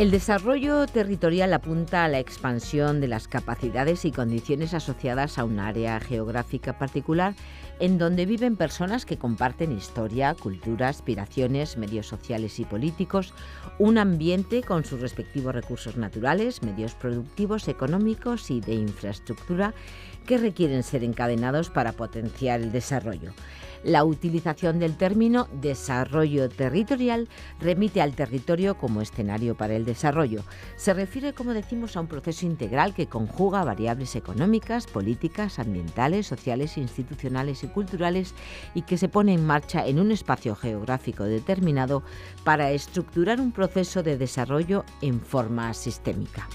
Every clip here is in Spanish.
El desarrollo territorial apunta a la expansión de las capacidades y condiciones asociadas a un área geográfica particular en donde viven personas que comparten historia, cultura, aspiraciones, medios sociales y políticos, un ambiente con sus respectivos recursos naturales, medios productivos, económicos y de infraestructura que requieren ser encadenados para potenciar el desarrollo. La utilización del término desarrollo territorial remite al territorio como escenario para el desarrollo. Se refiere, como decimos, a un proceso integral que conjuga variables económicas, políticas, ambientales, sociales, institucionales y culturales y que se pone en marcha en un espacio geográfico determinado para estructurar un proceso de desarrollo en forma sistémica.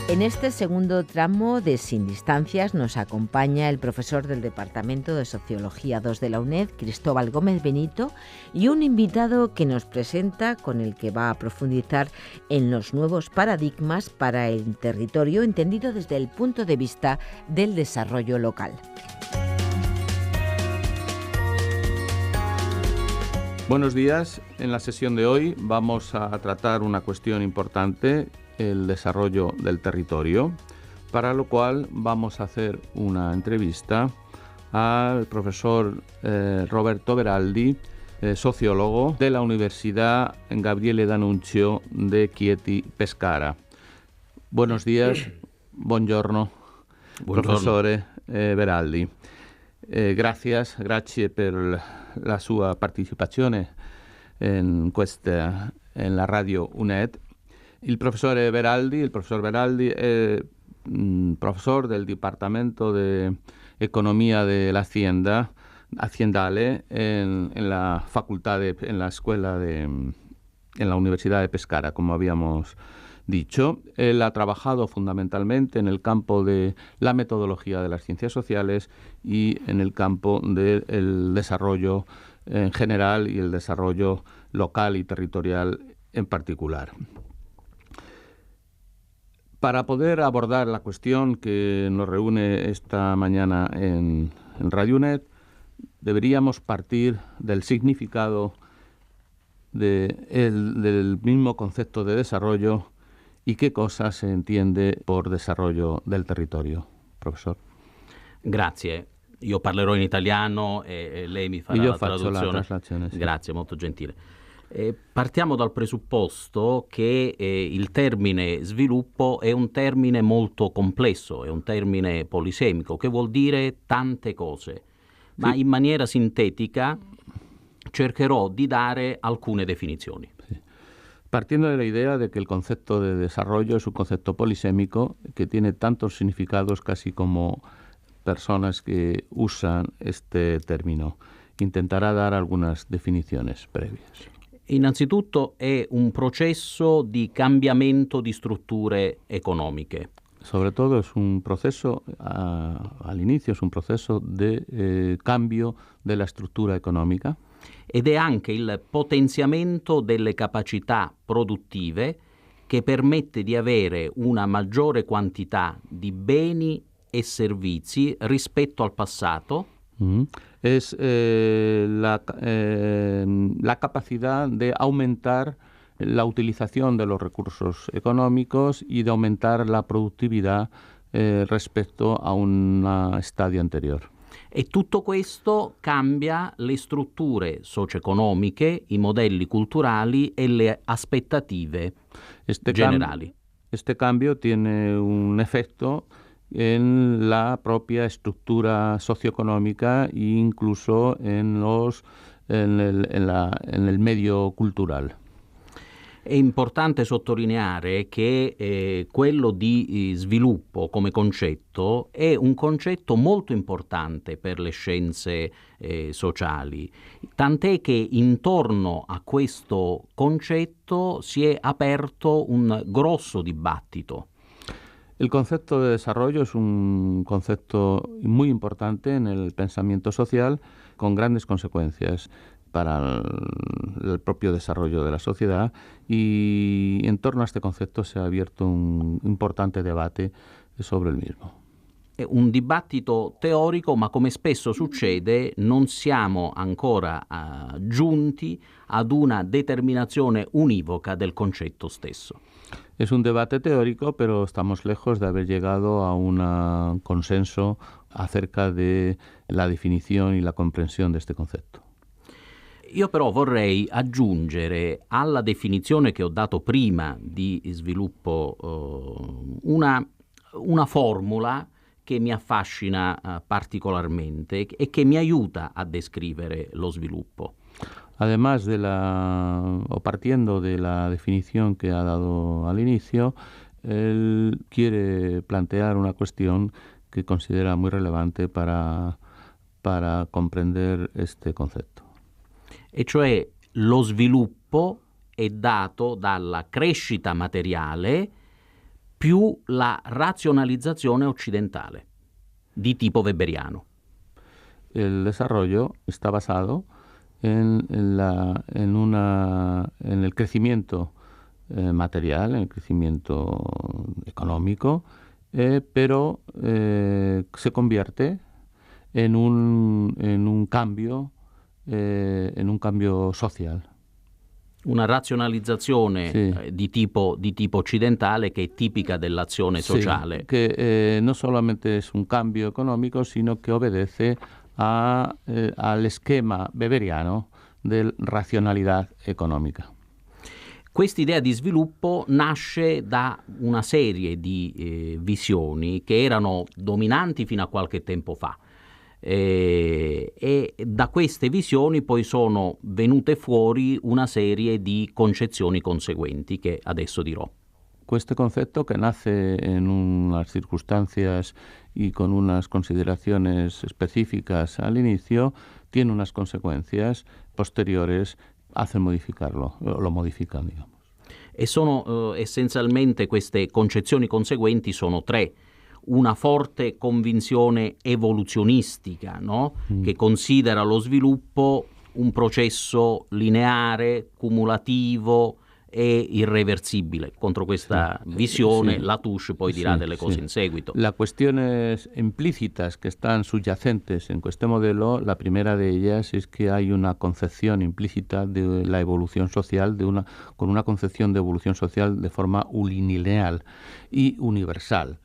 En este segundo tramo de Sin Distancias nos acompaña el profesor del Departamento de Sociología 2 de la UNED, Cristóbal Gómez Benito, y un invitado que nos presenta, con el que va a profundizar en los nuevos paradigmas para el territorio, entendido desde el punto de vista del desarrollo local. Buenos días. En la sesión de hoy vamos a tratar una cuestión importante, el desarrollo del territorio, para lo cual vamos a hacer una entrevista al profesor Roberto Beraldi, sociólogo de la Universidad Gabriele D'Annunzio de Chieti Pescara. Buenos días, buongiorno, professore Beraldi. Grazie per la sua partecipazione in la radio UNED. Il professor Beraldi è professor del Dipartimento de Economía de la Hacienda aziendale en la Universidad de Pescara, como habíamos dicho. Él ha trabajado fundamentalmente en el campo de la metodología de las ciencias sociales y en el campo del desarrollo en general y el desarrollo local y territorial en particular. Para poder abordar la cuestión que nos reúne esta mañana en Radio UNED, deberíamos partir del significado del mismo concepto de desarrollo y qué cosa se entiende por desarrollo del territorio. Professor. Grazie. Io parlerò in italiano e lei mi farà la traduzione. Io faccio la traslazione, sì. Grazie, molto gentile. Partiamo dal presupposto che il termine sviluppo è un termine molto complesso, è un termine polisemico, che vuol dire tante cose, ma in maniera sintetica cercherò di dare alcune definizioni. Sí. Partiendo de la idea de que el concepto de desarrollo es un concepto polisémico que tiene tantos significados casi como personas que usan este término, intentará dar algunas definiciones previas. Innanzitutto è un processo di cambiamento di strutture economiche. Sobre todo es un proceso, al inicio es un proceso de cambio de la estructura economica. Ed è anche il potenziamento delle capacità produttive che permette di avere una maggiore quantità di beni e servizi rispetto al passato. Es la capacidad de aumentar la utilización de los recursos económicos y de aumentar la productividad respecto a un stadio anterior. E tutto questo cambia le strutture socio-economiche, i modelli culturali e le aspettative generali. Este cambio tiene un efecto en la propia estructura socioeconómica e incluso en el medio cultural. È importante sottolineare che quello di sviluppo come concetto è un concetto molto importante per le scienze sociali, tant'è che intorno a questo concetto si è aperto un grosso dibattito. El concepto de desarrollo es un concepto muy importante en el pensamiento social, con grandes consecuencias para el propio desarrollo de la sociedad, y en torno a este concepto se ha abierto un importante debate sobre el mismo. È un dibattito teorico, ma come spesso succede non siamo ancora giunti ad una determinazione univoca del concetto stesso. Es un debate teórico, pero estamos lejos de haber llegado a un consenso acerca de la definición y la comprensión de este concepto. Io però vorrei aggiungere alla definizione che ho dato prima di sviluppo una formula che mi affascina particolarmente e che mi aiuta a descrivere lo sviluppo. Además partiendo de la definición que ha dado al inicio, él quiere plantear una cuestión que considera muy relevante para comprender este concepto. E cioè lo sviluppo è dato dalla crescita materiale più la razionalizzazione occidentale, di tipo weberiano. El desarrollo está basado en el crecimiento material, en el crecimiento económico, pero se convierte en un cambio social. Una razionalizzazione di tipo occidentale che è tipica dell'azione sociale. Sí, que no solamente es un cambio económico, sino que obedece al esquema weberiano de razionalità economica. Quest'idea di sviluppo nasce da una serie di visioni che erano dominanti fino a qualche tempo fa. E da queste visioni poi sono venute fuori una serie di concezioni conseguenti che adesso dirò. Este concepto, que nace en unas circunstancias y con unas consideraciones específicas al inicio, tiene unas consecuencias posteriores, hacen modificarlo, lo modifican, digamos. E sono essenzialmente queste concezioni conseguenti sono tre. Una forte convinzione evoluzionistica, no? Che considera lo sviluppo un processo lineare, cumulativo e irreversibile. Contro questa visione Latouche poi dirà delle cose in seguito. Las cuestiones implícitas que están subyacentes en este modelo, la primera de ellas es que hay una concepción implícita de la evolución social, con una concepción de evolución social de forma unilineal y universal.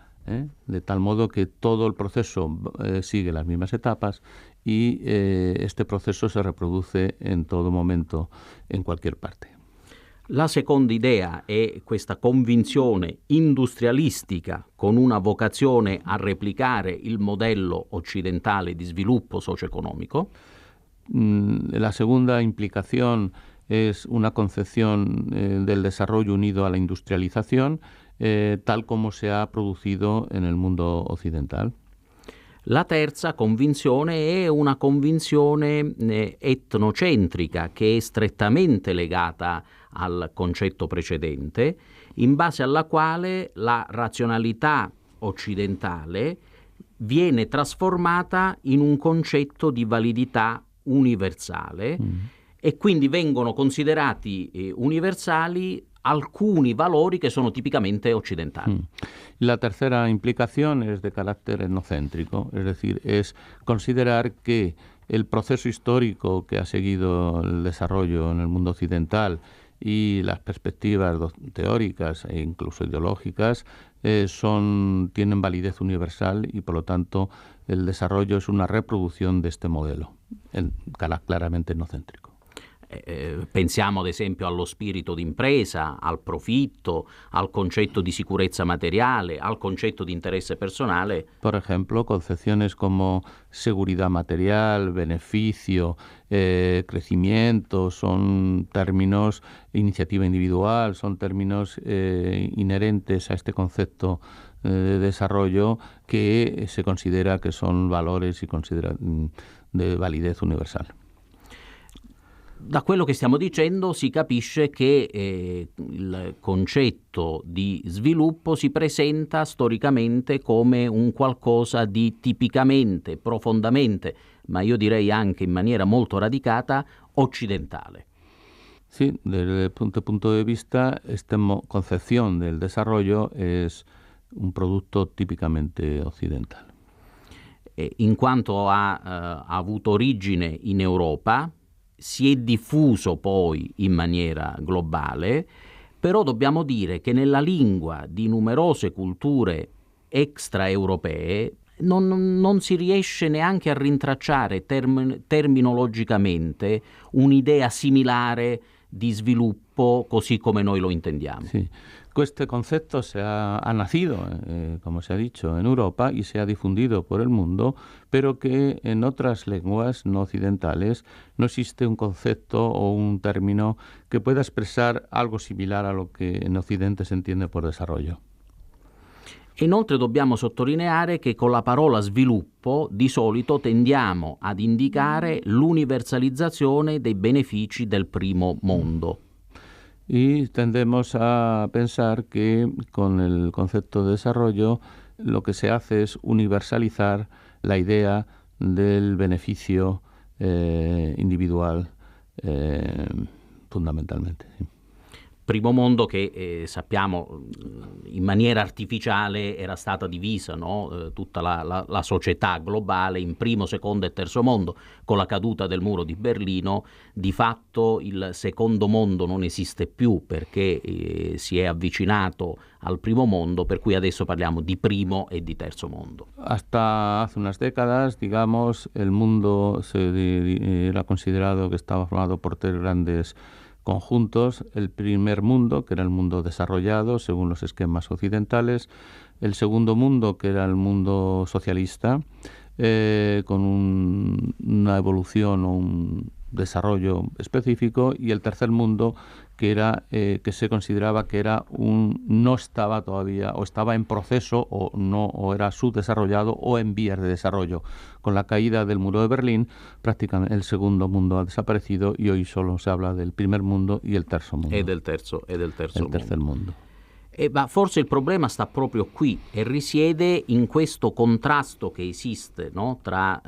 De tal modo que todo el proceso sigue las mismas etapas y este proceso se reproduce en todo momento, en cualquier parte. La seconda idea è questa convinzione industrialistica con una vocazione a replicare il modello occidentale di sviluppo socio-economico. La segunda implicación es una concepción del desarrollo unido a la industrialización, tal como se ha producido en el mundo occidental. La terza convinzione è una convinzione etnocentrica che è strettamente legata al concetto precedente, in base alla quale la razionalità occidentale viene trasformata in un concetto di validità universale e quindi vengono considerati universali alcuni valori che sono tipicamente occidentali. La tercera implicación es de carácter etnocéntrico, es decir, es considerar que el proceso histórico que ha seguido el desarrollo en el mundo occidental y las perspectivas teóricas e incluso ideológicas tienen validez universal y por lo tanto el desarrollo es una reproducción de este modelo, claramente etnocéntrico. Pensiamo ad esempio allo spirito d'impresa, al profitto, al concetto di sicurezza materiale, al concetto di interesse personale. Por ejemplo, concepciones como seguridad material, beneficio, crecimiento, son términos, iniciativa individual, son términos inherentes a este concepto de desarrollo que se considera que son valores y de validez universal. Da quello che stiamo dicendo si capisce che il concetto di sviluppo si presenta storicamente come un qualcosa di tipicamente, profondamente, ma io direi anche in maniera molto radicata, occidentale. Sí, desde el punto de vista, esta concepción del desarrollo es un producto típicamente occidental. in quanto ha avuto origine in Europa, si è diffuso poi in maniera globale, però dobbiamo dire che nella lingua di numerose culture extraeuropee non si riesce neanche a rintracciare terminologicamente un'idea similare di sviluppo così come noi lo intendiamo. Sí. Este concepto ha nacido, como se ha dicho, en Europa y se ha difundido por el mundo, pero que en otras lenguas no occidentales no existe un concepto o un término que pueda expresar algo similar a lo que en Occidente se entiende por desarrollo. Inoltre dobbiamo sottolineare che con la parola sviluppo di solito tendiamo ad indicare l'universalizzazione dei benefici del primo mondo. Y tendemos a pensar que con el concepto de desarrollo lo que se hace es universalizar la idea del beneficio individual fundamentalmente. Sí. Primo mondo che sappiamo in maniera artificiale era stata divisa, no? Tutta la società globale in primo, secondo e terzo mondo. Con la caduta del muro di Berlino di fatto il secondo mondo non esiste più perché si è avvicinato al primo mondo, per cui adesso parliamo di primo e di terzo mondo. Hasta hace unas décadas, digamos, el mundo era considerado que estaba formado por tres grandes conjuntos: el primer mundo, que era el mundo desarrollado según los esquemas occidentales; el segundo mundo, que era el mundo socialista, con una evolución o un desarrollo específico; y el tercer mundo, que era que se consideraba que era no estaba todavía, o estaba en proceso, o era subdesarrollado o en vías de desarrollo. Con la caída del muro de Berlín, prácticamente el segundo mundo ha desaparecido y hoy solo se habla del primer mundo y el terzo mondo. E del terzo tercer mondo. Ma forse il problema sta proprio qui e risiede in questo contrasto che esiste, no? tra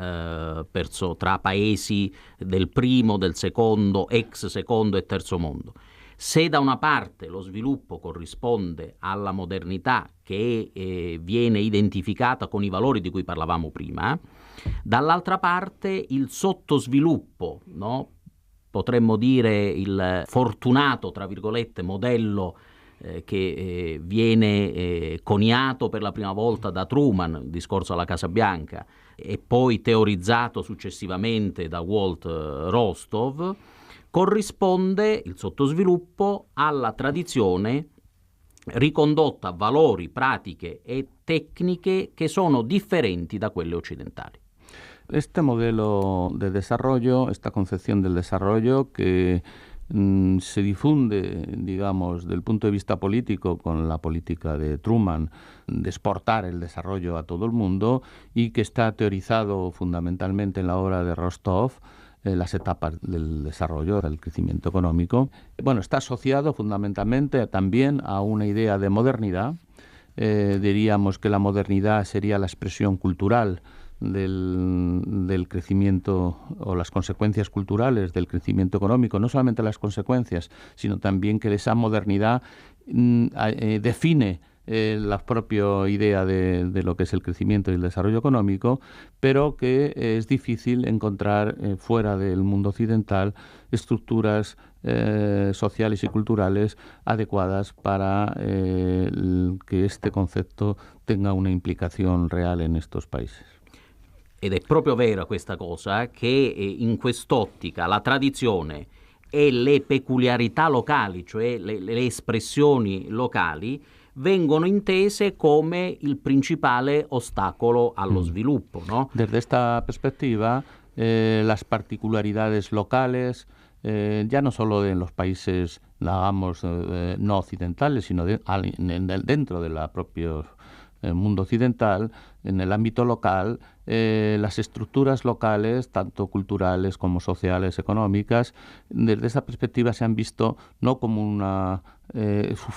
paesi del primo, del secondo, ex secondo e terzo mondo. Se da una parte lo sviluppo corrisponde alla modernità che viene identificata con i valori di cui parlavamo prima, dall'altra parte il sottosviluppo, no? Potremmo dire il fortunato, tra virgolette, modello che viene coniato per la prima volta da Truman, discorso alla Casa Bianca, e poi teorizzato successivamente da Walt Rostov, corrisponde il sottosviluppo alla tradizione ricondotta a valori, pratiche e tecniche che sono differenti da quelle occidentali. Este modelo de desarrollo, esta concepción del desarrollo que se difunde, digamos, del punto de vista político con la política de Truman de exportar el desarrollo a todo el mundo, y que está teorizado fundamentalmente en la obra de Rostov, las etapas del desarrollo, del crecimiento económico. Bueno, está asociado fundamentalmente también a una idea de modernidad. Diríamos que la modernidad sería la expresión cultural del crecimiento, o las consecuencias culturales del crecimiento económico, no solamente las consecuencias, sino también que esa modernidad define la propia idea de lo que es el crecimiento y el desarrollo económico, pero que es difícil encontrar fuera del mundo occidental estructuras sociales y culturales adecuadas para que este concepto tenga una implicación real en estos países. Ed è proprio vera questa cosa, che in quest'ottica la tradizione e le peculiarità locali, cioè le espressioni locali, vengono intese come il principale ostacolo allo sviluppo, ¿no? Desde esta perspectiva, las particularidades locales, ya no solo en los países, digamos, no occidentales, sino dentro de la propia mundo occidental, en el ámbito local, las estructuras locales, tanto culturales como sociales, económicas, desde esa perspectiva se han visto no como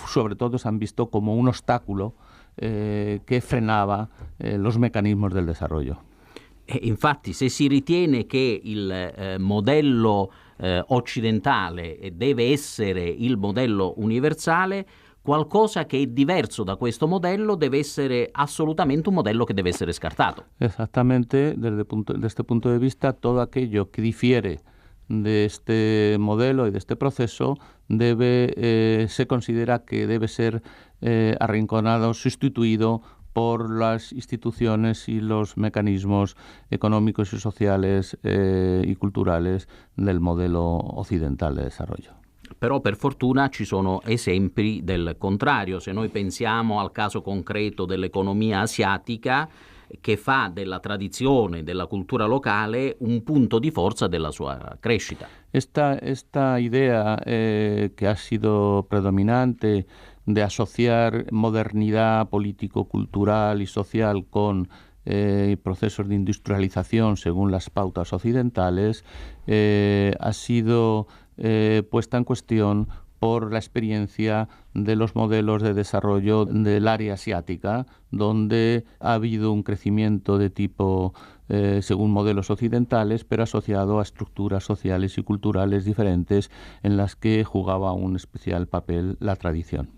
sobre todo se han visto como un obstáculo che frenava los meccanismos del desarrollo. Infatti, se si ritiene che il modello occidentale deve essere il modello universale, qualcosa che è diverso da questo modello deve essere assolutamente un modello che deve essere scartato. Exactamente, desde este punto de vista, todo aquello que difiere de este modelo y de este proceso se considera que debe ser arrinconado, sustituido por las instituciones y los mecanismos económicos y sociales y culturales del modelo occidental de desarrollo. Però per fortuna ci sono esempi del contrario. Se noi pensiamo al caso concreto dell'economia asiatica, che fa della tradizione, della cultura locale un punto di forza della sua crescita. Esta idea que ha sido predominante de asociar modernidad político-cultural y social con procesos de industrialización según las pautas occidentales, ha sido puesta en cuestión por la experiencia de los modelos de desarrollo del área asiática, donde ha habido un crecimiento de tipo según modelos occidentales, pero asociado a estructuras sociales y culturales diferentes en las que jugaba un especial papel la tradición.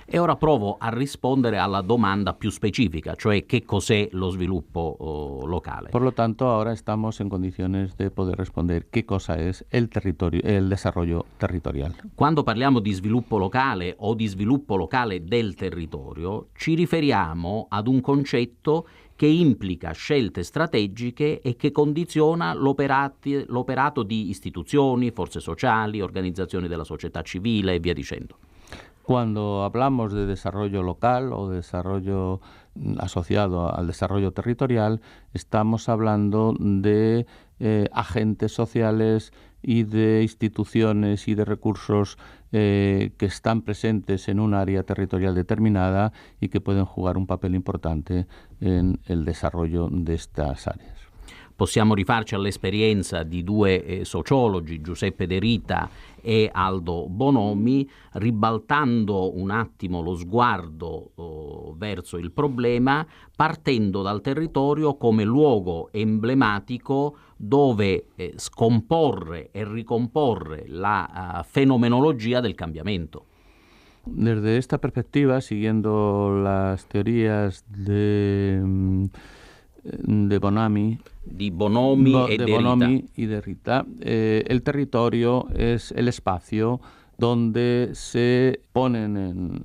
E ora provo a rispondere alla domanda più specifica, cioè che cos'è lo sviluppo locale. Por lo tanto, ahora estamos en condiciones de poder responder qué cosa es el desarrollo territorial. Quando parliamo di sviluppo locale o di sviluppo locale del territorio, ci riferiamo ad un concetto che implica scelte strategiche e che condiziona l'operato di istituzioni, forze sociali, organizzazioni della società civile e via dicendo. Cuando hablamos de desarrollo local o de desarrollo asociado al desarrollo territorial, estamos hablando de agentes sociales y de instituciones y de recursos que están presentes en un área territorial determinada y que pueden jugar un papel importante en el desarrollo de estas áreas. Possiamo rifarci all'esperienza di due sociologi, Giuseppe De Rita e Aldo Bonomi, ribaltando un attimo lo sguardo verso il problema, partendo dal territorio come luogo emblematico dove scomporre e ricomporre la fenomenologia del cambiamento. Desde esta perspectiva, siguiendo las teorías de Bonomi y de Rita, el territorio es el espacio donde se ponen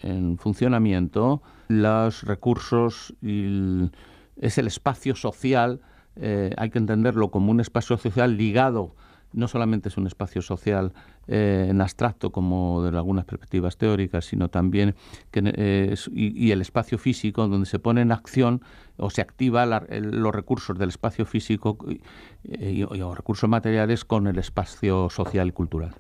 en funcionamiento los recursos es el espacio social. Hay que entenderlo como un espacio social ligado. No solamente es un espacio social en abstracto como de algunas perspectivas teóricas, sino también y el espacio físico donde se pone en acción o se activa los recursos del espacio físico y los recursos materiales con el espacio social y cultural.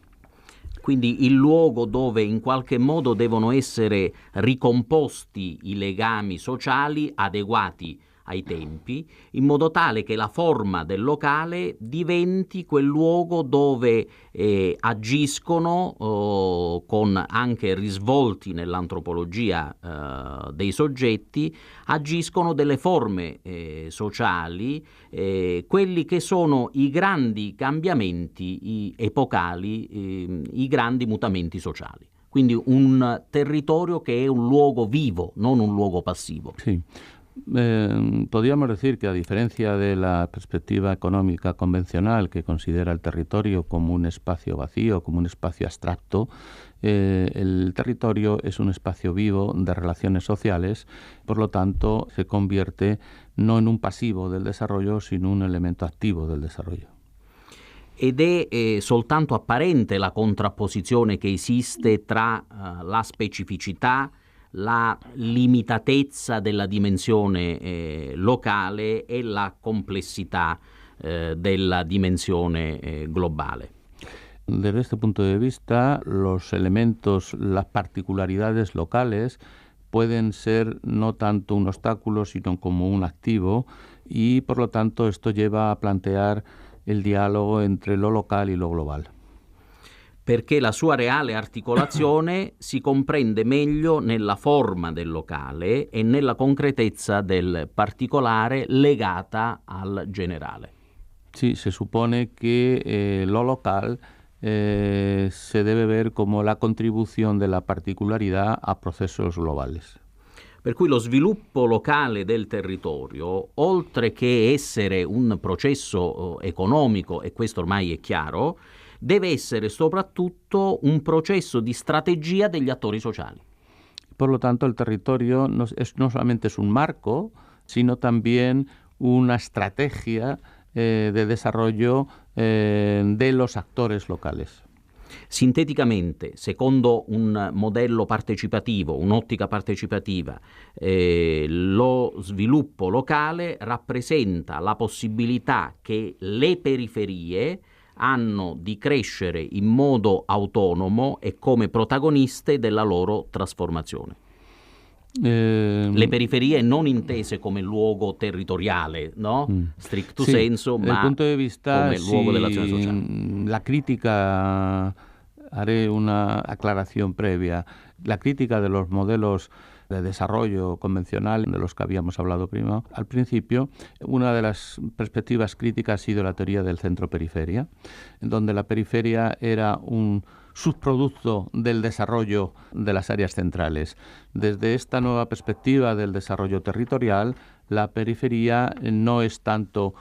Quindi il luogo dove in qualche modo devono essere ricomposti i legami sociali adeguati ai tempi, in modo tale che la forma del locale diventi quel luogo dove agiscono con anche risvolti nell'antropologia dei soggetti, agiscono delle forme sociali, quelli che sono i grandi cambiamenti epocali, i grandi mutamenti sociali. Quindi un territorio che è un luogo vivo, non un luogo passivo. Sì. Podríamos decir que a diferencia de la perspectiva económica convencional que considera el territorio como un espacio vacío, como un espacio abstracto, el territorio es un espacio vivo de relaciones sociales, por lo tanto se convierte no en un pasivo del desarrollo, sino un elemento activo del desarrollo. Ed è soltanto apparente la contrapposizione che esiste tra la specificità, la limitatezza della dimensione locale e la complessità della dimensione globale. Desde este punto de vista, los elementos, las particularidades locales pueden ser no tanto un obstáculo, sino como un activo, y por lo tanto esto lleva a plantear el diálogo entre lo local y lo global. Perché la sua reale articolazione si comprende meglio nella forma del locale e nella concretezza del particolare legata al generale. Sí, se supone que lo local se debe ver como la contribución de la particolarità a procesos globales. Per cui lo sviluppo locale del territorio, oltre che essere un processo economico, e questo ormai è chiaro, deve essere soprattutto un processo di strategia degli attori sociali. Por lo tanto, el territorio no solamente es un marco, sino también una estrategia de desarrollo de los actores locales. Sinteticamente, secondo un modello partecipativo, un'ottica partecipativa, lo sviluppo locale rappresenta la possibilità che le periferie hanno di crescere in modo autonomo e come protagoniste della loro trasformazione. Le periferie non intese come luogo territoriale, no? Stricto sí, senso, desde ma el punto de vista, come luogo dell'azione sociale. La crítica, haré una aclaración previa, la crítica de los modelos de desarrollo convencional de los que habíamos hablado al principio, una de las perspectivas críticas ha sido la teoría del centro-periferia, en donde la periferia era un subproducto del desarrollo de las áreas centrales. Desde esta nueva perspectiva del desarrollo territorial, la periferia no es tanto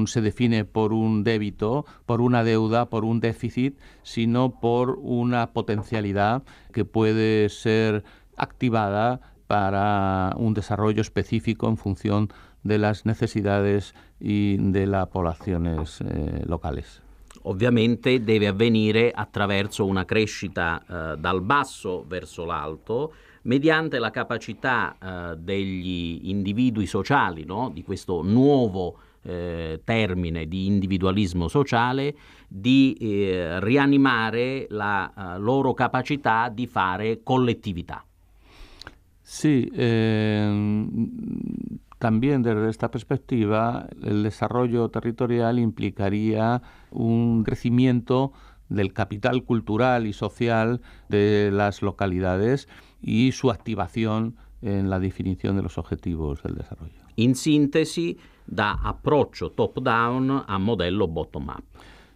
se define por un débito, por una deuda, por un déficit, sino por una potencialidad que puede ser activada para un desarrollo específico en función de las necesidades y de las poblaciones locales. Ovviamente deve avvenire attraverso una crescita dal basso verso l'alto, mediante la capacità degli individui sociali, no? Di questo nuovo termine di individualismo sociale, di rianimare la loro capacità di fare collettività. Sí, también desde esta perspectiva, el desarrollo territorial implicaría un crecimiento del capital cultural y social de las localidades y su activación en la definición de los objetivos del desarrollo. In sintesi, da approccio top-down a modello bottom-up.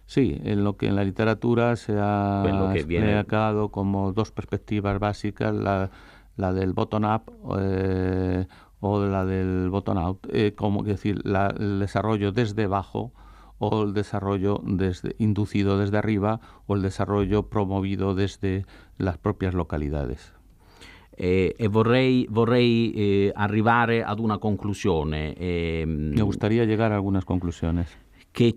Sí, en lo que en la literatura se ha explicado como dos perspectivas básicas, la del bottom-up o la del bottom-out, como decir, el desarrollo desde abajo o el desarrollo inducido desde arriba o el desarrollo promovido desde las propias localidades. E vorrei arrivare ad una conclusione. Me gustaría llegar a algunas conclusiones. Che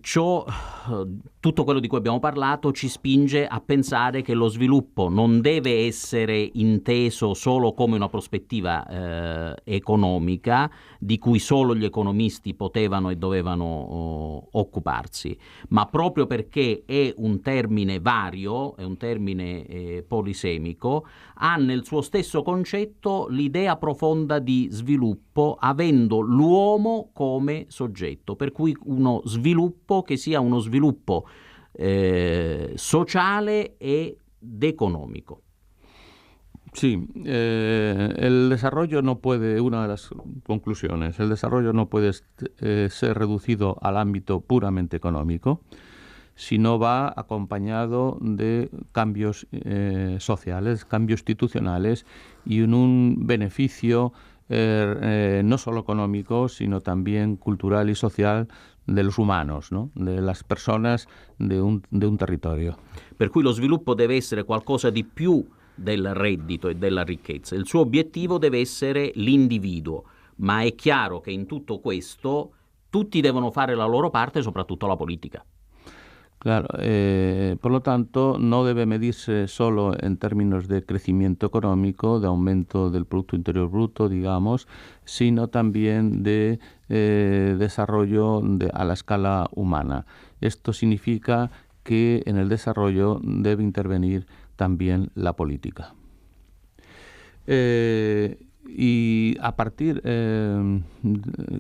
tutto quello di cui abbiamo parlato ci spinge a pensare che lo sviluppo non deve essere inteso solo come una prospettiva economica di cui solo gli economisti potevano e dovevano occuparsi, ma proprio perché è un termine vario, è un termine polisemico, ha nel suo stesso concetto l'idea profonda di sviluppo avendo l'uomo come soggetto, per cui uno sviluppo che sia uno sviluppo sociale ed económico. Sí, el desarrollo no puede, una de las conclusiones, el desarrollo no puede ser reducido al ámbito puramente económico, sino va acompañado de cambios sociales, cambios institucionales y un beneficio no solo económico, sino también cultural y social de los humanos, ¿no? De las personas de un territorio. Per cui lo sviluppo deve essere qualcosa di più del reddito e della ricchezza. Il suo obiettivo deve essere l'individuo, ma è chiaro che in tutto questo tutti devono fare la loro parte, soprattutto la politica. Claro, por lo tanto, no debe medirse solo en términos de crecimiento económico, de aumento del Producto Interior Bruto, digamos, sino también de desarrollo a la escala humana. Esto significa que en el desarrollo debe intervenir también la política. Y a partir,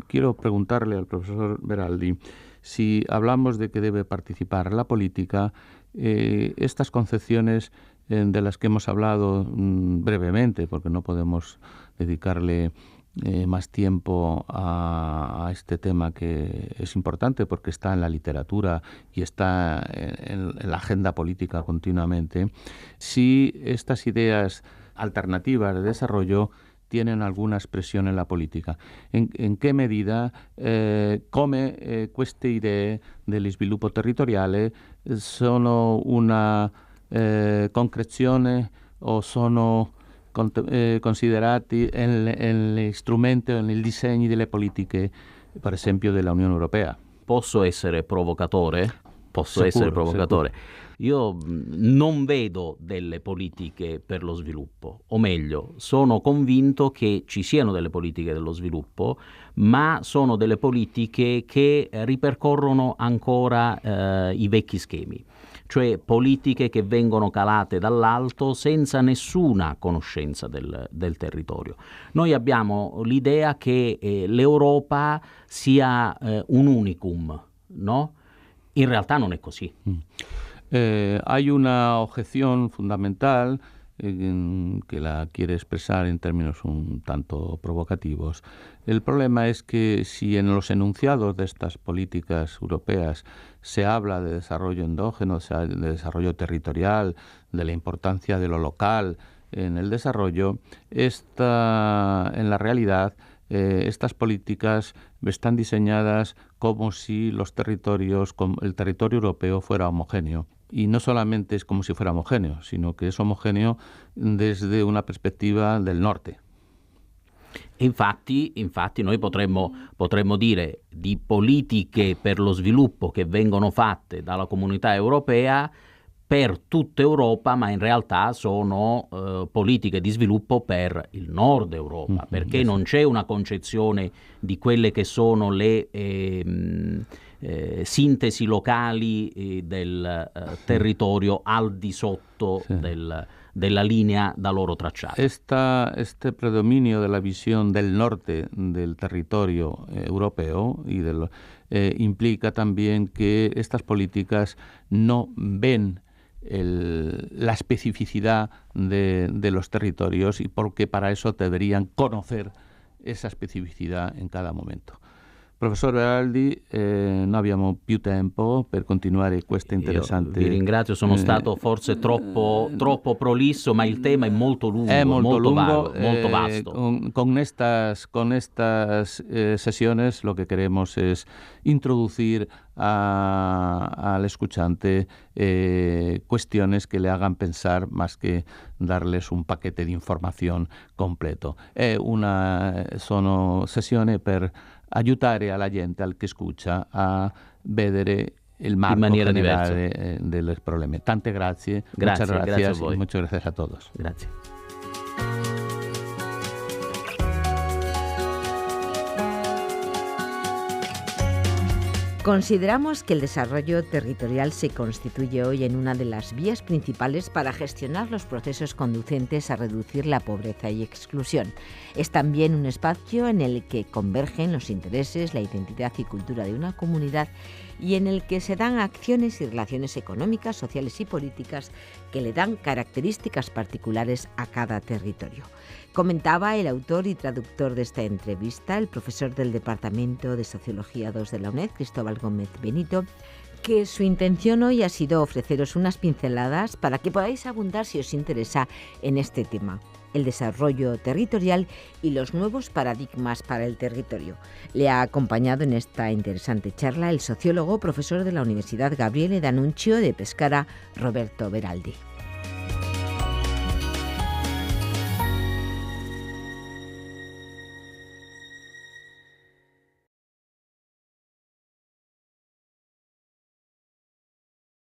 quiero preguntarle al profesor Beraldi, si hablamos de que debe participar la política, estas concepciones de las que hemos hablado brevemente, porque no podemos dedicarle más tiempo a este tema, que es importante porque está en la literatura y está en la agenda política continuamente, si estas ideas alternativas de desarrollo tienen alguna expressione nella politica. In che medida come queste idee dello sviluppo territoriale sono una concrezione o sono considerati negli strumenti o nei disegni delle politiche, per esempio, della Unione Europea. Posso essere provocatore? Sicuro, essere provocatore. Sicuro. Io non vedo delle politiche per lo sviluppo, o meglio, sono convinto che ci siano delle politiche dello sviluppo, ma sono delle politiche che ripercorrono ancora i vecchi schemi, cioè politiche che vengono calate dall'alto senza nessuna conoscenza del territorio. Noi abbiamo l'idea che l'Europa sia un unicum, no? In realtà non è così. Hay una objeción fundamental que la quiere expresar en términos un tanto provocativos. El problema es que si en los enunciados de estas políticas europeas se habla de desarrollo endógeno, de desarrollo territorial, de la importancia de lo local en el desarrollo, en la realidad estas políticas están diseñadas como si el territorio europeo fuera homogéneo. Y no solamente es como si fuera homogéneo, sino que es homogéneo desde una perspectiva del norte. Infatti noi potremmo dire di politiche per lo sviluppo che vengono fatte dalla comunità europea per tutta Europa, ma in realtà sono politiche di sviluppo per il nord Europa, perché non c'è una concezione di quelle che sono le sintesi locali del territorio al di sotto della linea da loro tracciata. Este predominio della visione del norte del territorio europeo implica también que estas políticas no ven la especificidad de los territorios, y porque para eso deberían conocer esa specificità in cada momento. Professor Beraldi, noi abbiamo più tempo per continuare questa interessante... Io vi ringrazio, sono stato forse troppo prolisso, ma il tema è molto lungo, molto vasto. Con estas sesiones lo que queremos es introducir al escuchante cuestiones que le hagan pensar más que darles un paquete di informazione completo. Sono sessioni per aiutare alla gente, al che escucha, a vedere il marco generale del problema. Tante grazie. Grazie a y voi. muchas gracias a todos. Grazie. Consideramos que el desarrollo territorial se constituye hoy en una de las vías principales para gestionar los procesos conducentes a reducir la pobreza y exclusión. Es también un espacio en el que convergen los intereses, la identidad y cultura de una comunidad, y en el que se dan acciones y relaciones económicas, sociales y políticas que le dan características particulares a cada territorio. Comentaba el autor y traductor de esta entrevista, el profesor del Departamento de Sociología II de la UNED, Cristóbal Gómez Benito, que su intención hoy ha sido ofreceros unas pinceladas para que podáis abundar, si os interesa, en este tema, el desarrollo territorial y los nuevos paradigmas para el territorio. Le ha acompañado en esta interesante charla el sociólogo, profesor de la Universidad Gabriele D'Annunzio de Pescara, Roberto Beraldi.